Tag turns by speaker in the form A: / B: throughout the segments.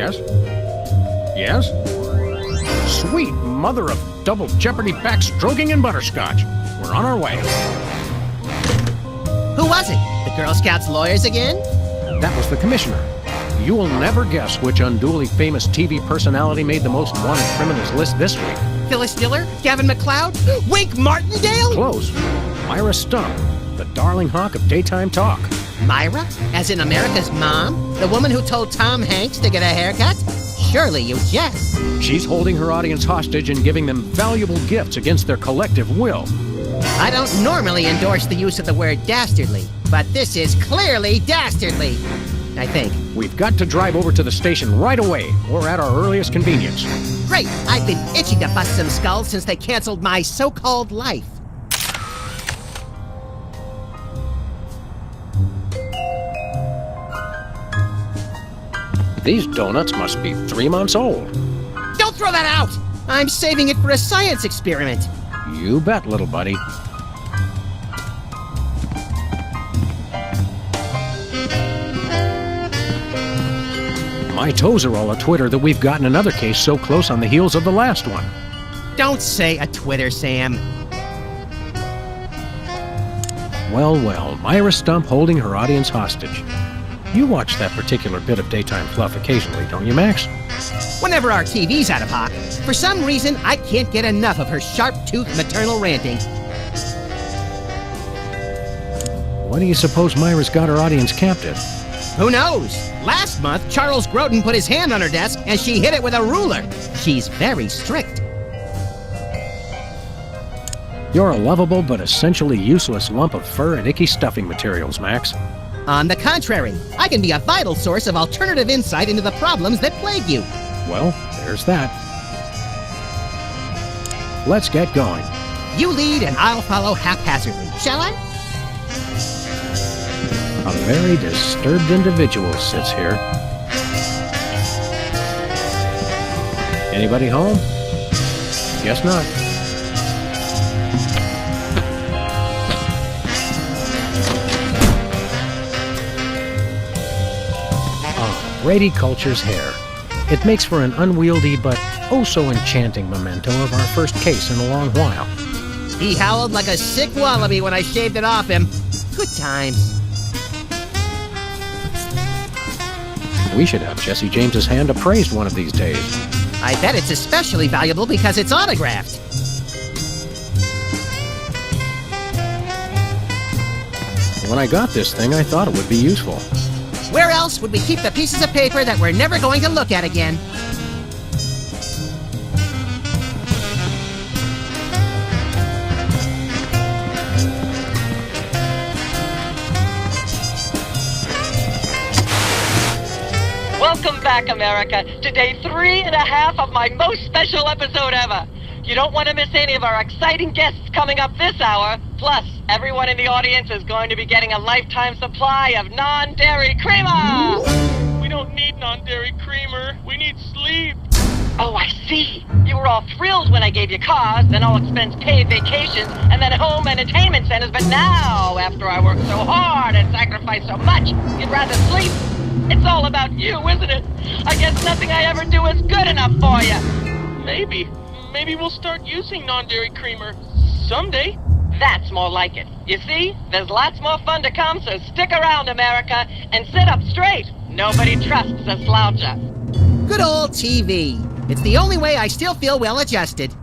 A: Yes? Yes? Sweet mother of double jeopardy backstroking and butterscotch. We're on our way.
B: Who was it? The Girl Scouts lawyers again?
A: That was the commissioner. You will never guess which unduly famous TV personality made the most wanted criminals list this week.
B: Phyllis Diller? Gavin McLeod? Wink Martindale?
A: Close. Myra Stump, the darling hawk of daytime talk.
B: Myra? As in America's mom? The woman who told Tom Hanks to get a haircut? Surely you jest.
A: She's holding her audience hostage and giving them valuable gifts against their collective will.
B: I don't normally endorse the use of the word dastardly, but this is clearly dastardly. I think.
A: We've got to drive over to the station right away, or at our earliest convenience.
B: Great! I've been itching to bust some skulls since they canceled my so-called life.
A: These donuts must be 3 months old.
B: Don't throw that out! I'm saving it for a science experiment.
A: You bet, little buddy. My toes are all a-twitter that we've gotten another case so close on the heels of the last one.
B: Don't say a Twitter, Sam.
A: Well, well, Myra Stump holding her audience hostage. You watch that particular bit of daytime fluff occasionally, don't you, Max?
B: Whenever our TV's out of hock, for some reason I can't get enough of her sharp-toothed maternal ranting.
A: Why do you suppose Myra's got her audience captive?
B: Who knows? Last month, Charles Grodin put his hand on her desk and she hit it with a ruler. She's very strict.
A: You're a lovable but essentially useless lump of fur and icky stuffing materials, Max.
B: On the contrary, I can be a vital source of alternative insight into the problems that plague you.
A: Well, there's that. Let's get going.
B: You lead and I'll follow haphazardly, shall I?
A: A very disturbed individual sits here. Anybody home? Guess not. Brady Culture's hair. It makes for an unwieldy but oh so enchanting memento of our first case in a long while.
B: He howled like a sick wallaby when I shaved it off him. Good times.
A: We should have Jesse James's hand appraised one of these days.
B: I bet it's especially valuable because it's autographed.
A: When I got this thing, I thought it would be useful.
B: Where else would we keep the pieces of paper that we're never going to look at again?
C: Welcome back, America, to day 3.5 of my most special episode ever. You don't want to miss any of our exciting guests coming up this hour. Plus, everyone in the audience is going to be getting a lifetime supply of non-dairy creamer.
D: We don't need non-dairy creamer. We need sleep.
C: Oh, I see. You were all thrilled when I gave you cars, then all-expense-paid vacations, and then home entertainment centers. But now, after I worked so hard and sacrificed so much, you'd rather sleep. It's all about you, isn't it? I guess nothing I ever do is good enough for you.
D: Maybe we'll start using non-dairy creamer someday.
C: That's more like it. You see, there's lots more fun to come, so stick around, America, and sit up straight. Nobody trusts a sloucher.
B: Good old TV. It's the only way I still feel well-adjusted.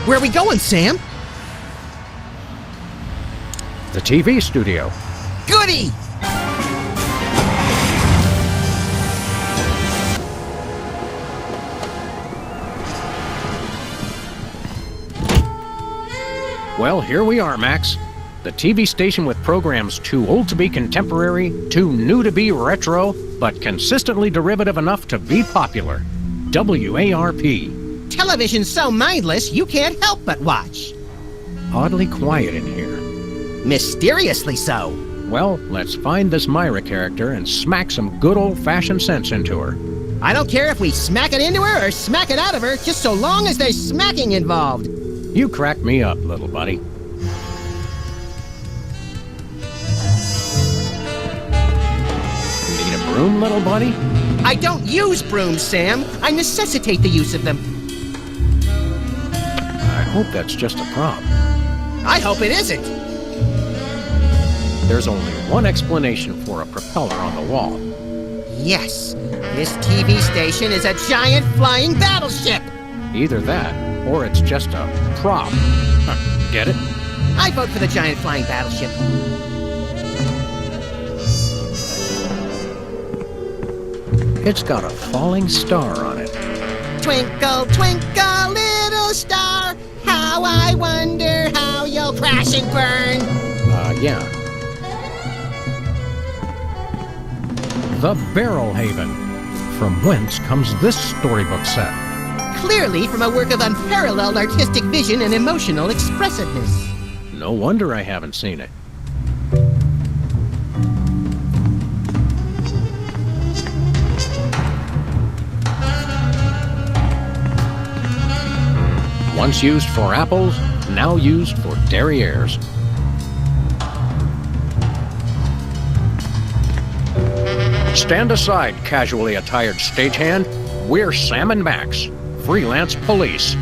B: Where are we going, Sam?
A: The TV studio.
B: Goody!
A: Well, here we are, Max. The TV station with programs too old to be contemporary, too new to be retro, but consistently derivative enough to be popular. WARP.
B: Television's so mindless, you can't help but watch.
A: Oddly quiet in here.
B: Mysteriously so.
A: Well, let's find this Myra character and smack some good old-fashioned sense into her.
B: I don't care if we smack it into her or smack it out of her, just so long as there's smacking involved.
A: You crack me up, little buddy. Need a broom, little buddy?
B: I don't use brooms, Sam. I necessitate the use of them.
A: I hope that's just a prop.
B: I hope it isn't.
A: There's only one explanation for a propeller on the wall.
B: Yes, this TV station is a giant flying battleship.
A: Either that, or it's just a prop. Get it?
B: I vote for the giant flying battleship.
A: It's got a falling star on it.
B: Twinkle, twinkle, little star, how I wonder how you'll crash and burn.
A: Yeah. The Barrel Haven. From whence comes this storybook set?
B: Clearly from a work of unparalleled artistic vision and emotional expressiveness.
A: No wonder I haven't seen it. Once used for apples, now used for derrieres. Stand aside, casually attired stagehand. We're Sam and Max, freelance police.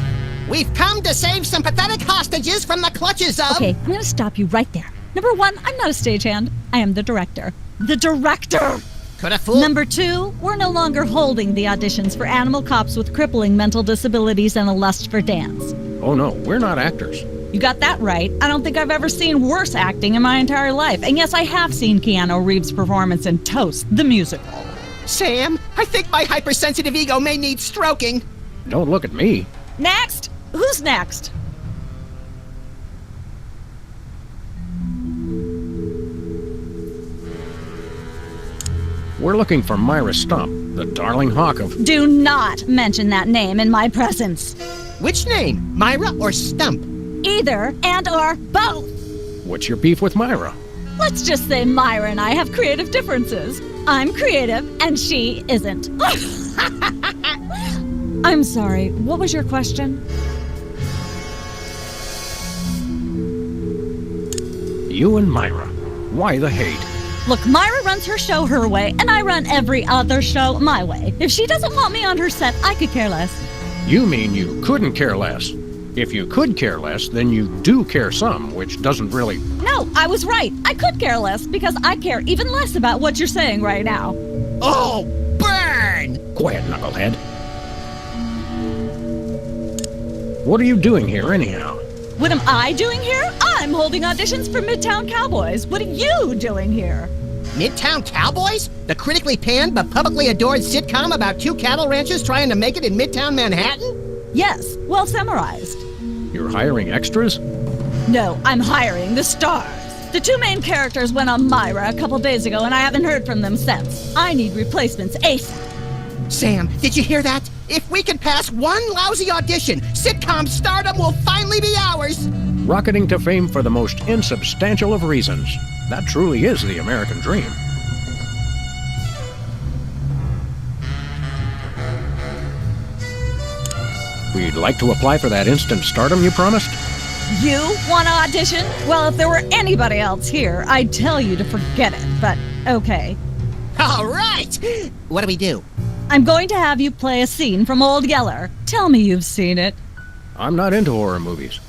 B: We've come to save some pathetic hostages from the clutches of...
E: Okay, I'm going to stop you right there. Number one, I'm not a stagehand. I am the director. The director!
B: Could have fooled...
E: Number two, we're no longer holding the auditions for animal cops with crippling mental disabilities and a lust for dance.
A: Oh no, we're not actors.
E: You got that right. I don't think I've ever seen worse acting in my entire life. And yes, I have seen Keanu Reeves' performance in Toast, the musical.
B: Sam, I think my hypersensitive ego may need stroking.
A: Don't look at me.
E: Next! Who's next?
A: We're looking for Myra Stump, the darling hawk of...
E: Do not mention that name in my presence.
B: Which name, Myra or Stump?
E: Either and or both.
A: What's your beef with Myra?
E: Let's just say Myra and I have creative differences. I'm creative and she isn't. I'm sorry, what was your question?
A: You and Myra. Why the hate?
E: Look, Myra runs her show her way, and I run every other show my way. If she doesn't want me on her set, I could care less.
A: You mean you couldn't care less? If you could care less, then you do care some, which doesn't really...
E: No, I was right. I could care less because I care even less about what you're saying right now.
B: Oh, burn!
A: Quiet, knucklehead. What are you doing here, anyhow?
E: What am I doing here? I'm holding auditions for Midtown Cowboys. What are you doing here?
B: Midtown Cowboys? The critically panned but publicly adored sitcom about two cattle ranchers trying to make it in Midtown Manhattan?
E: Yes, well summarized.
A: You're hiring extras?
E: No, I'm hiring the stars. The two main characters went on Myra a couple days ago, and I haven't heard from them since. I need replacements ASAP.
B: Sam, did you hear that? If we can pass one lousy audition, sitcom stardom will finally be ours.
A: Rocketing to fame for the most insubstantial of reasons. That truly is the American dream. We'd like to apply for that instant stardom you promised?
E: You want to audition? Well, if there were anybody else here, I'd tell you to forget it, but okay.
B: All right! What do we do?
E: I'm going to have you play a scene from Old Yeller. Tell me you've seen it.
A: I'm not into horror movies.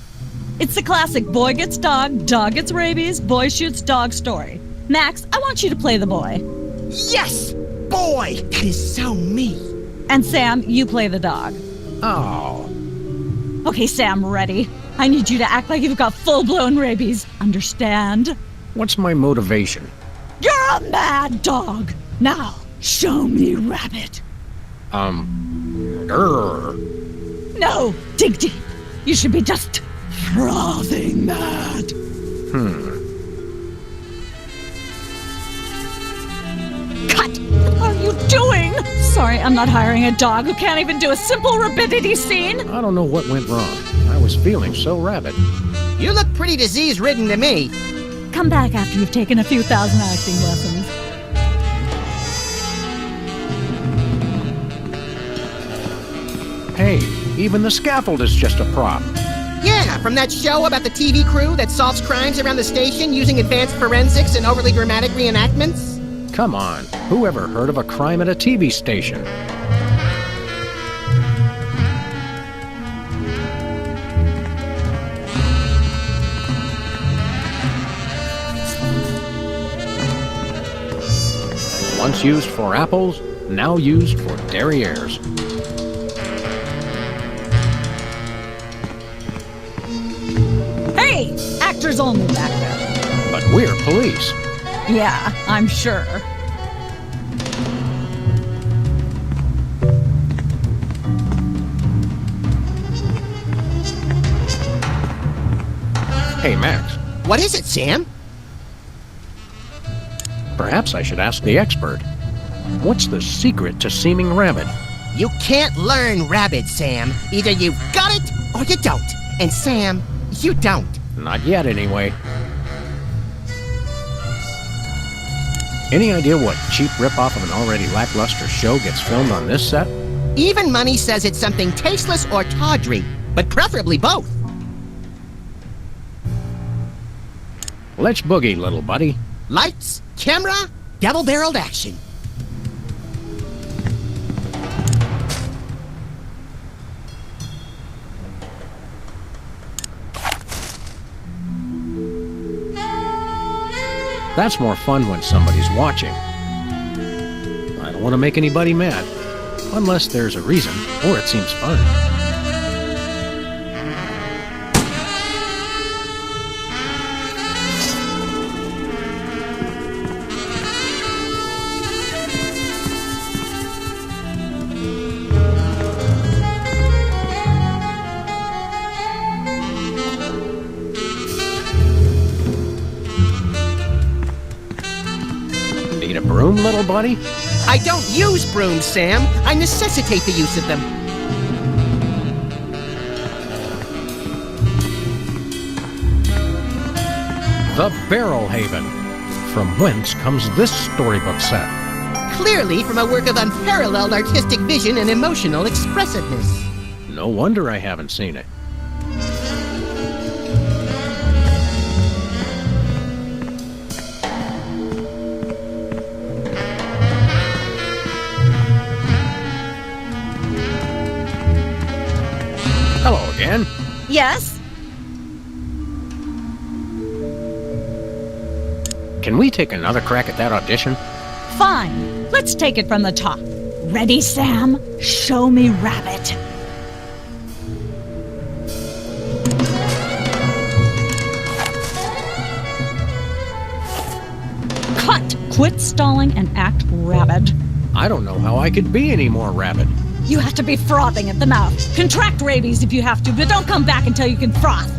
E: It's the classic boy gets dog gets rabies, boy shoots dog story. Max, I want you to play the boy.
B: Yes! Boy, that is so me.
E: And Sam, you play the dog.
A: Oh.
E: Okay, Sam, ready? I need you to act like you've got full-blown rabies. Understand?
A: What's my motivation?
E: You're a mad dog. Now, show me rabbit.
A: Grr.
E: No, dig deep. You should be just frothing mad. sorry, I'm not hiring a dog who can't even do a simple rapidity scene.
A: I don't know what went wrong. I was feeling so rabid.
B: You look pretty disease-ridden to me.
E: Come back after you've taken a few thousand acting lessons.
A: Hey, even the scaffold is just a prop.
B: Yeah, from that show about the TV crew that solves crimes around the station using advanced forensics and overly dramatic reenactments.
A: Come on, who ever heard of a crime at a TV station? Once used for apples, now used for derrieres.
E: Hey! Actors only back there.
A: But we're police.
E: Yeah, I'm sure.
A: Hey, Max,
B: What is it, Sam?
A: perhaps I should ask the expert. What's the secret to seeming rabid?
B: You can't learn rabid, Sam. Either you've got it or you don't. And Sam, you don't.
A: Not yet, anyway. Any idea what cheap ripoff of an already lackluster show gets filmed on this set?
B: Even money says it's something tasteless or tawdry, but preferably both.
A: Let's boogie, little buddy.
B: Lights, camera, double-barreled action.
A: That's more fun when somebody's watching. I don't want to make anybody mad. Unless there's a reason, or it seems fun. Need a broom, little buddy?
B: I don't use brooms, Sam. I necessitate the use of them.
A: The Barrel Haven. From whence comes this storybook set?
B: Clearly from a work of unparalleled artistic vision and emotional expressiveness.
A: No wonder I haven't seen it. Hello again.
E: Yes?
A: Can we take another crack at that audition?
E: Fine. Let's take it from the top. Ready, Sam? Show me Rabbit. Cut! Quit stalling and act rabid.
A: I don't know how I could be any more rabid.
E: You have to be frothing at the mouth. Contract rabies if you have to, but don't come back until you can froth.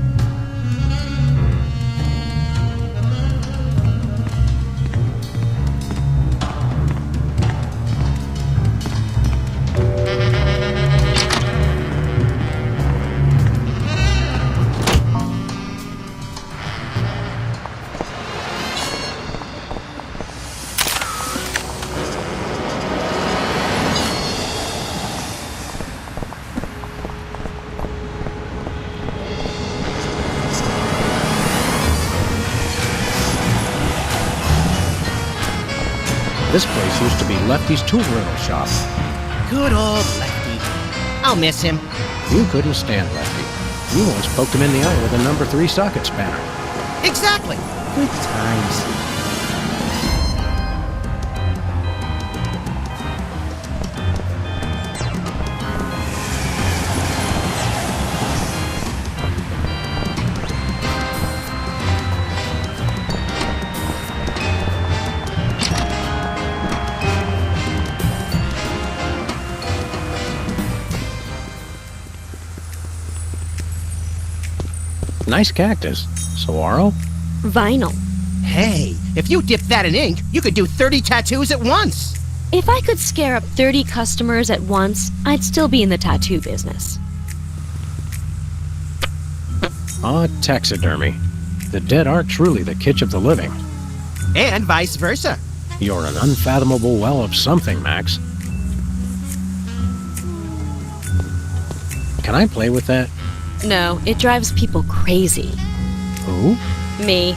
A: This place used to be Lefty's tool rental shop.
B: Good old Lefty. I'll miss him.
A: You couldn't stand Lefty. You once poked him in the eye with a number 3 socket spanner.
B: Exactly. Good times.
A: Nice cactus. Saguaro?
F: Vinyl.
B: Hey, if you dip that in ink, you could do 30 tattoos at once.
F: If I could scare up 30 customers at once, I'd still be in the tattoo business.
A: Ah, taxidermy. The dead are truly the kitsch of the living.
B: And vice versa.
A: You're an unfathomable well of something, Max. Can I play with that?
F: No, it drives people crazy.
A: Who?
F: Me.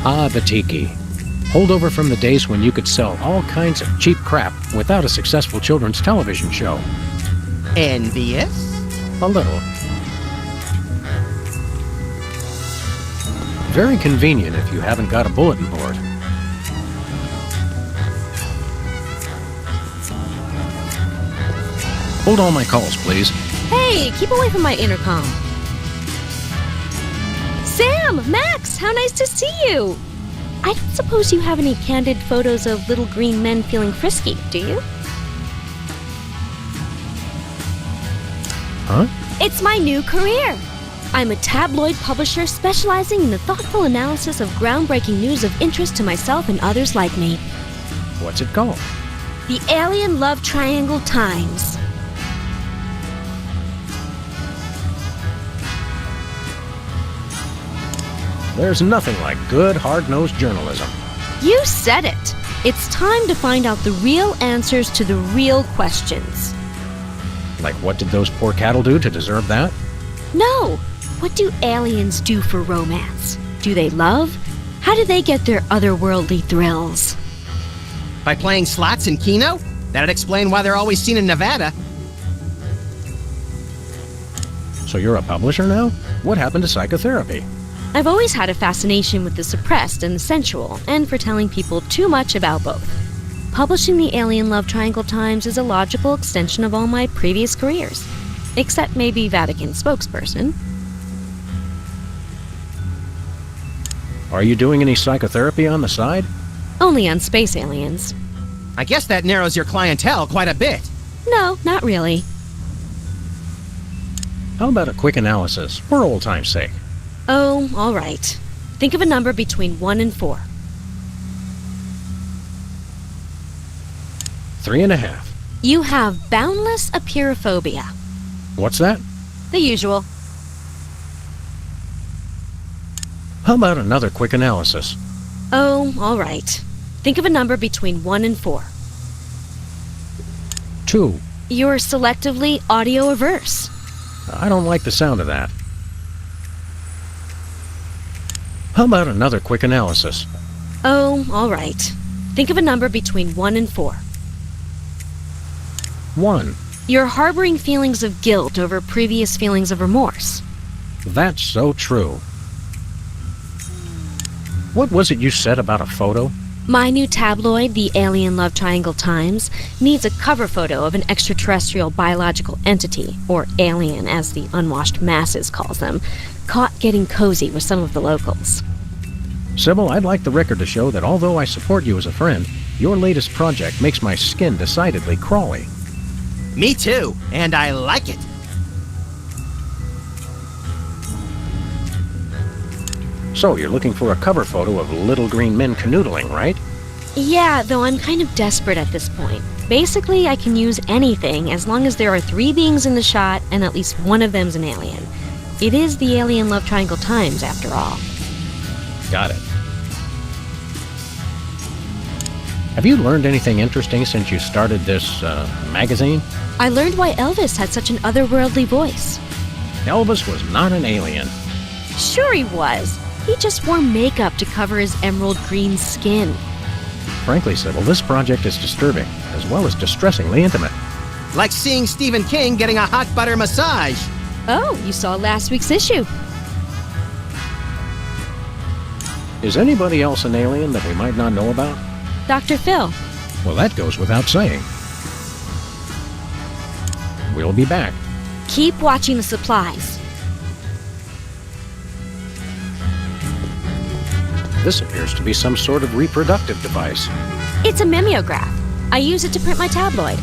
A: Ah, the tiki. Holdover from the days when you could sell all kinds of cheap crap without a successful children's television show.
B: Envious?
A: A little. Very convenient if you haven't got a bulletin board. Hold all my calls, please.
F: Hey, keep away from my intercom. Sam! Max! How nice to see you! I don't suppose you have any candid photos of little green men feeling frisky, do you?
A: Huh?
F: It's my new career. I'm a tabloid publisher specializing in the thoughtful analysis of groundbreaking news of interest to myself and others like me.
A: What's it called?
F: The Alien Love Triangle Times.
A: There's nothing like good, hard-nosed journalism.
F: You said it. It's time to find out the real answers to the real questions.
A: Like, what did those poor cattle do to deserve that?
F: No. What do aliens do for romance? Do they love? How do they get their otherworldly thrills?
B: By playing slots in Keno? That'd explain why they're always seen in Nevada.
A: So you're a publisher now? What happened to psychotherapy?
F: I've always had a fascination with the suppressed and the sensual, and for telling people too much about both. Publishing the Alien Love Triangle Times is a logical extension of all my previous careers. Except maybe Vatican spokesperson.
A: Are you doing any psychotherapy on the side?
F: Only on space aliens.
B: I guess that narrows your clientele quite a bit.
F: No, not really.
A: How about a quick analysis, for old time's sake?
F: Oh, all right. Think of a number between 1 and 4.
A: 3.5.
F: You have boundless apeirophobia.
A: What's that?
F: The usual.
A: How about another quick analysis?
F: Oh, all right. Think of a number between 1 and 4.
A: 2.
F: You're selectively audio-averse.
A: I don't like the sound of that. How about another quick analysis?
F: Oh, all right. Think of a number between 1 and 4.
A: 1.
F: You're harboring feelings of guilt over previous feelings of remorse.
A: That's so true. What was it you said about a photo?
F: My new tabloid, the Alien Love Triangle Times, needs a cover photo of an extraterrestrial biological entity, or alien as the unwashed masses calls them, caught getting cozy with some of the locals.
A: Sybil, I'd like the record to show that although I support you as a friend, your latest project makes my skin decidedly crawly.
B: Me too, and I like it.
A: So, you're looking for a cover photo of little green men canoodling, right?
F: Yeah, though I'm kind of desperate at this point. Basically, I can use anything as long as there are 3 beings in the shot and at least one of them's an alien. It is the Alien Love Triangle Times, after all.
A: Got it. Have you learned anything interesting since you started this, magazine?
F: I learned why Elvis had such an otherworldly voice.
A: Elvis was not an alien.
F: Sure he was. He just wore makeup to cover his emerald green skin.
A: Frankly, Sybil, this project is disturbing, as well as distressingly intimate.
B: Like seeing Stephen King getting a hot butter massage.
F: Oh, you saw last week's issue.
A: Is anybody else an alien that we might not know about?
F: Dr. Phil.
A: Well, that goes without saying. We'll be back.
F: Keep watching the supplies.
A: This appears to be some sort of reproductive device.
F: It's a mimeograph. I use it to print my tabloid.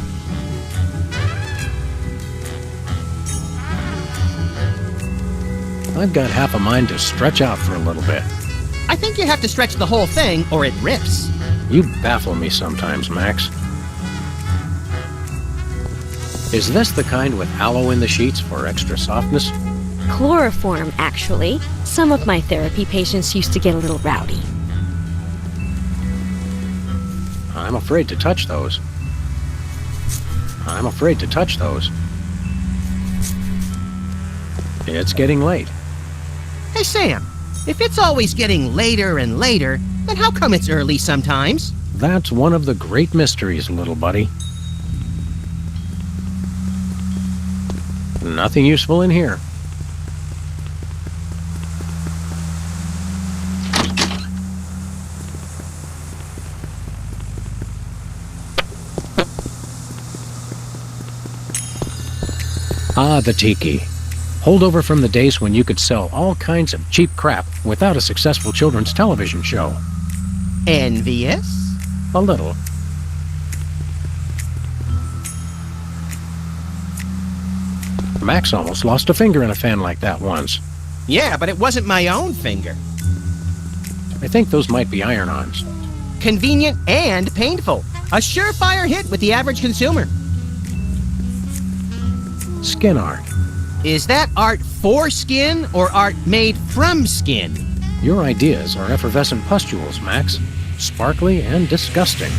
A: I've got half a mind to stretch out for a little bit.
B: I think you have to stretch the whole thing or it rips.
A: You baffle me sometimes, Max. Is this the kind with aloe in the sheets for extra softness?
F: Chloroform, actually. Some of my therapy patients used to get a little rowdy.
A: I'm afraid to touch those. I'm afraid to touch those. It's getting late.
B: Hey, Sam, if it's always getting later and later, then how come it's early sometimes?
A: That's one of the great mysteries, little buddy. Nothing useful in here. Ah, the tiki. Holdover from the days when you could sell all kinds of cheap crap without a successful children's television show.
B: Envious?
A: A little. Max almost lost a finger in a fan like that once.
B: Yeah, but it wasn't my own finger.
A: I think those might be iron-ons.
B: Convenient and painful. A surefire hit with the average consumer.
A: Skin art.
B: Is that art for skin or art made from skin?
A: Your ideas are effervescent pustules, Max. Sparkly and disgusting.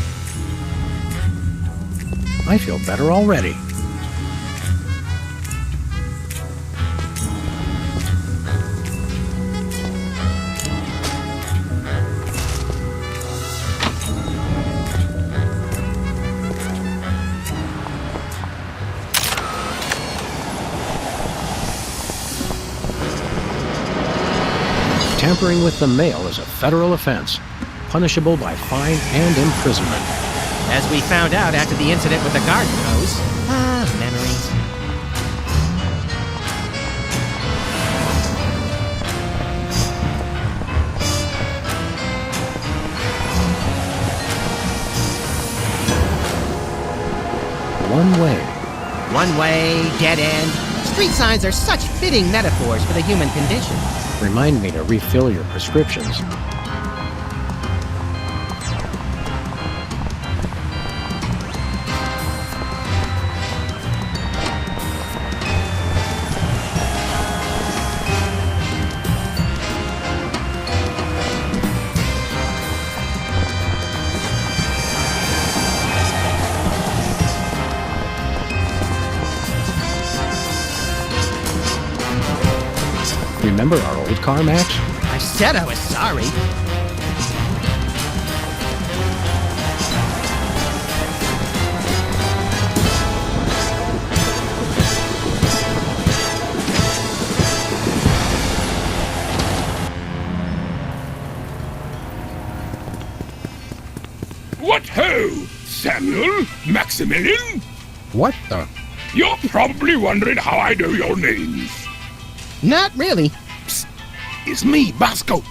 A: I feel better already. Tampering with the mail is a federal offense, punishable by fine and imprisonment.
B: As we found out after the incident with the garden hose. Ah, memories.
A: One way.
B: One way, dead end. Street signs are such fitting metaphors for the human condition.
A: Remind me to refill your prescriptions. Remember our old car, Max?
B: I said I was sorry.
G: What ho! Samuel? Maximilian?
A: What the?
G: You're probably wondering how I know your names.
B: Not really.
G: Psst. It's me, Bosco.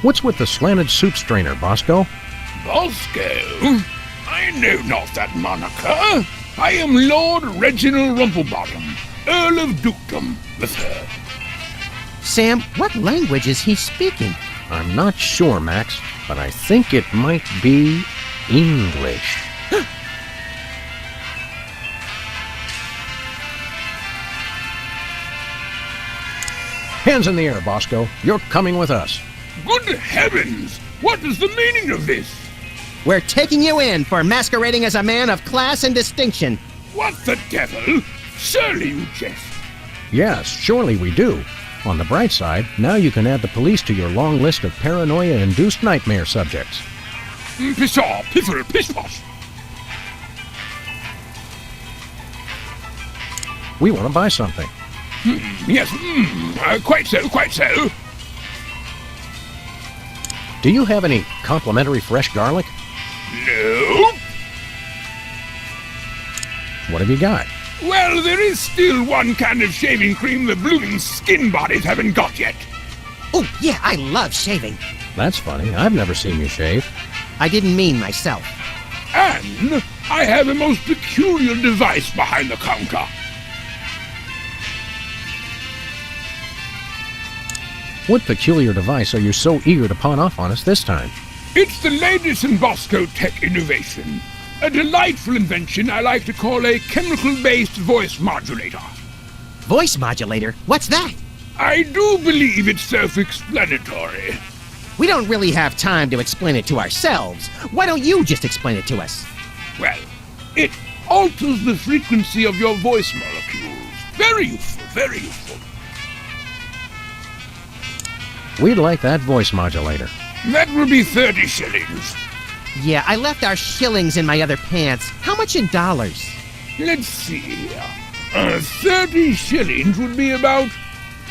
A: What's with the slanted soup strainer, Bosco?
G: Bosco? I know not that moniker. I am Lord Reginald Rumplebottom, Earl of Dukedom, the Third.
B: Sam, what language is he speaking?
A: I'm not sure, Max, but I think it might be English. Hands in the air, Bosco. You're coming with us.
G: Good heavens! What is the meaning of this?
B: We're taking you in for masquerading as a man of class and distinction.
G: What the devil? Surely you jest.
A: Yes, surely we do. On the bright side, now you can add the police to your long list of paranoia-induced nightmare subjects.
G: Pshaw, piffle, pish-posh.
A: We want to buy something.
G: Yes, quite so, quite so.
A: Do you have any complimentary fresh garlic?
G: No.
A: What have you got?
G: Well, there is still one kind of shaving cream the blooming skin bodies haven't got yet.
B: Oh, yeah, I love shaving.
A: That's funny. I've never seen you shave.
B: I didn't mean myself.
G: And I have a most peculiar device behind the counter.
A: What peculiar device are you so eager to pawn off on us this time?
G: It's the latest in Bosco tech innovation. A delightful invention I like to call a chemical-based voice modulator.
B: Voice modulator? What's that?
G: I do believe it's self-explanatory.
B: We don't really have time to explain it to ourselves. Why don't you just explain it to us?
G: Well, it alters the frequency of your voice molecules. Very useful, very useful.
A: We'd like that voice modulator.
G: That will be 30 shillings.
B: Yeah, I left our shillings in my other pants. How much in dollars?
G: Let's see. 30 shillings would be about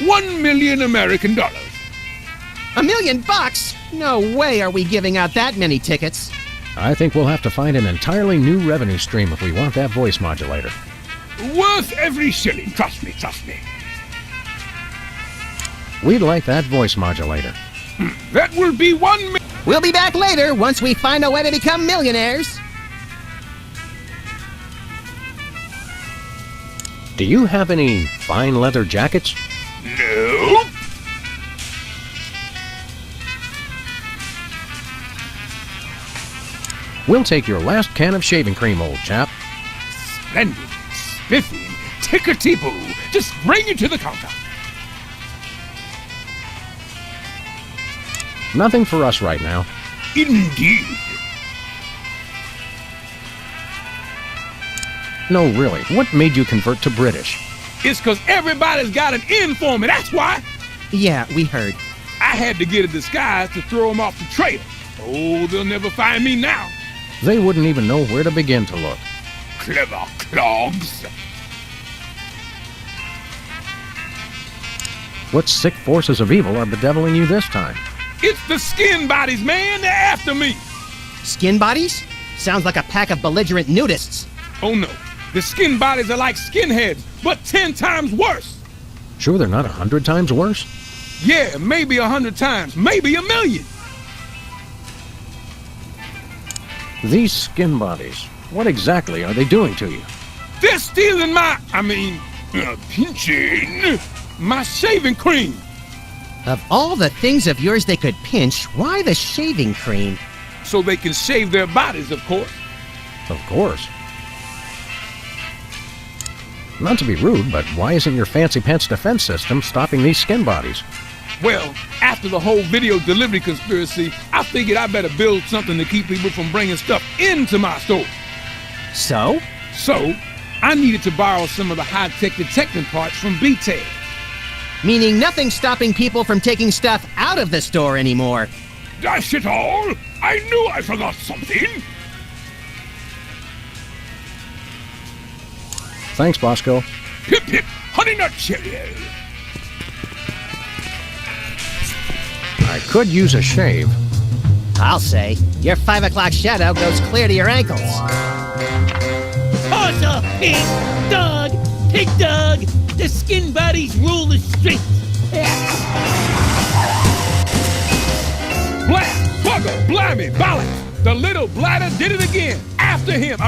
G: 1 million American dollars.
B: $1 million? No way are we giving out that many tickets.
A: I think we'll have to find an entirely new revenue stream if we want that voice modulator.
G: Worth every shilling, trust me, trust me.
A: We'd like that voice modulator.
G: That will be 1 million.
B: We'll be back later once we find a way to become millionaires.
A: Do you have any fine leather jackets?
G: No.
A: We'll take your last can of shaving cream, old chap.
G: Splendid, spiffy, tickety-boo. Just bring it to the counter.
A: Nothing for us right now.
G: Indeed.
A: No, really. What made you convert to British?
G: It's because everybody's got an in for me, that's why.
B: Yeah, we heard.
G: I had to get a disguise to throw them off the trail. Oh, they'll never find me now.
A: They wouldn't even know where to begin to look.
G: Clever clogs.
A: What sick forces of evil are bedeviling you this time?
G: It's the skin bodies, man. They're after me.
B: Skin bodies? Sounds like a pack of belligerent nudists.
G: Oh, no. The skin bodies are like skinheads, but 10 times worse.
A: Sure they're not 100 times worse?
G: Yeah, maybe 100 times, maybe 1 million.
A: These skin bodies, what exactly are they doing to you?
G: They're stealing pinching my shaving cream.
B: Of all the things of yours they could pinch, why the shaving cream?
G: So they can shave their bodies, of course.
A: Of course. Not to be rude, but why isn't your fancy pants defense system stopping these skin bodies?
G: Well, after the whole video delivery conspiracy, I figured I better build something to keep people from bringing stuff into my store.
B: So?
G: So, I needed to borrow some of the high-tech detecting parts from BTEC.
B: Meaning nothing's stopping people from taking stuff out of the store anymore.
G: Dash it all! I knew I forgot something!
A: Thanks, Bosco.
G: Hip hip, Honey Nut Cheerio!
A: I could use a shave.
B: I'll say. Your 5 o'clock shadow goes clear to your ankles.
H: Awesome! Pig dog! Pig dog! The skin bodies rule the streets!
G: Blast! Bugger! Blimey! Bollocks! The little bladder did it again! After him!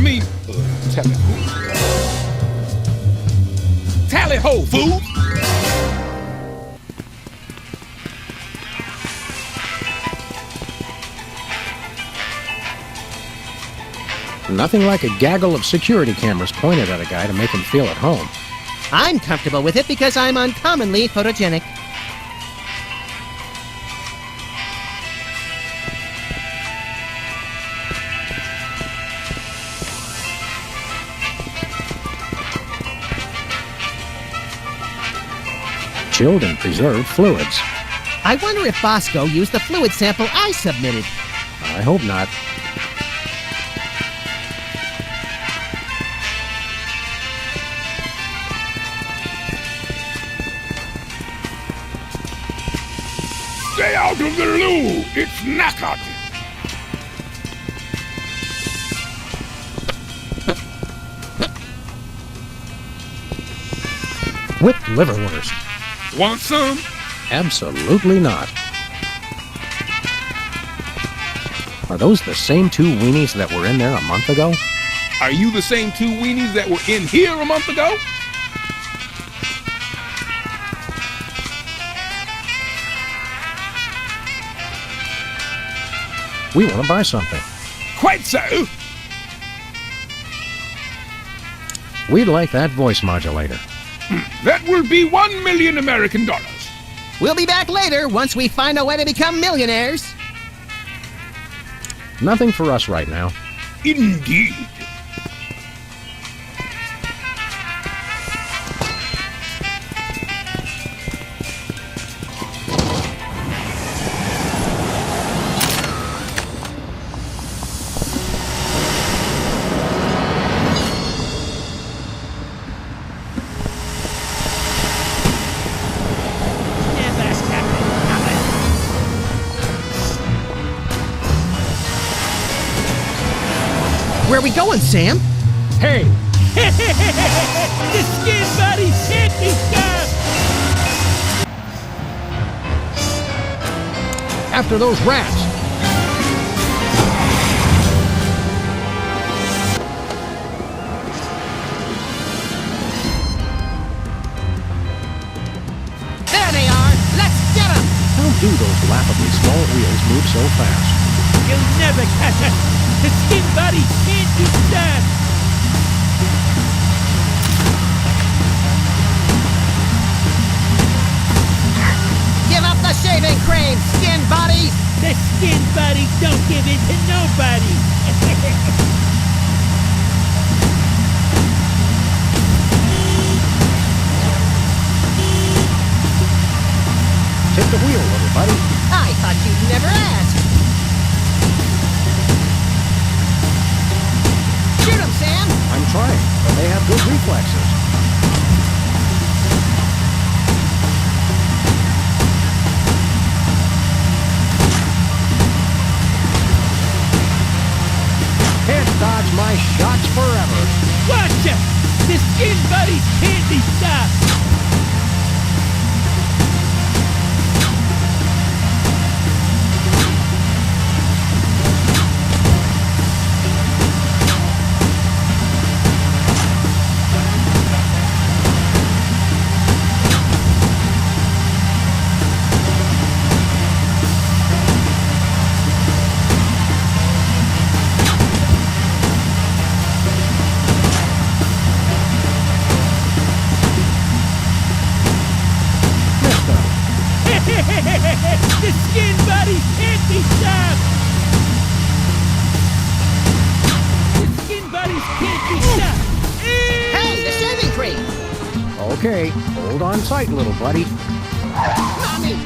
G: Tally ho, fool!
A: Nothing like a gaggle of security cameras pointed at a guy to make him feel at home.
B: I'm comfortable with it because I'm uncommonly photogenic.
A: Chilled and preserved fluids.
B: I wonder if Bosco used the fluid sample I submitted.
A: I hope not.
G: Stay out of the loo! It's knackered!
A: Whipped liverwurst.
G: Want some?
A: Absolutely not. Are those the same 2 weenies that were in there a month ago?
G: Are you the same 2 weenies that were in here a month ago?
A: We want to buy something.
G: Quite so.
A: We'd like that voice modulator.
G: That will be 1 million American dollars.
B: We'll be back later once we find a way to become millionaires.
A: Nothing for us right now.
G: Indeed.
B: Where are we going, Sam?
A: Hey,
H: The skin bodies can't be stopped!
A: after those rats!
B: There they are! Let's get them!
A: How do those laughably small wheels move so fast?
H: You'll never catch us! The skin bodies can't be stopped!
B: Give up the shaving cream, skin bodies!
H: The skin bodies don't give in to nobody!
A: Take the wheel, little buddy.
B: I thought you'd never ask. Shoot him, Sam!
A: I'm trying, but they have good reflexes. Can't dodge my shots forever.
H: Watch it! The skin bodies can't be stopped! The skin bodies can't be stopped! The skin bodies can't be stopped!
B: Hey, the shaving cream!
A: Okay, hold on tight, little buddy.
B: Mommy,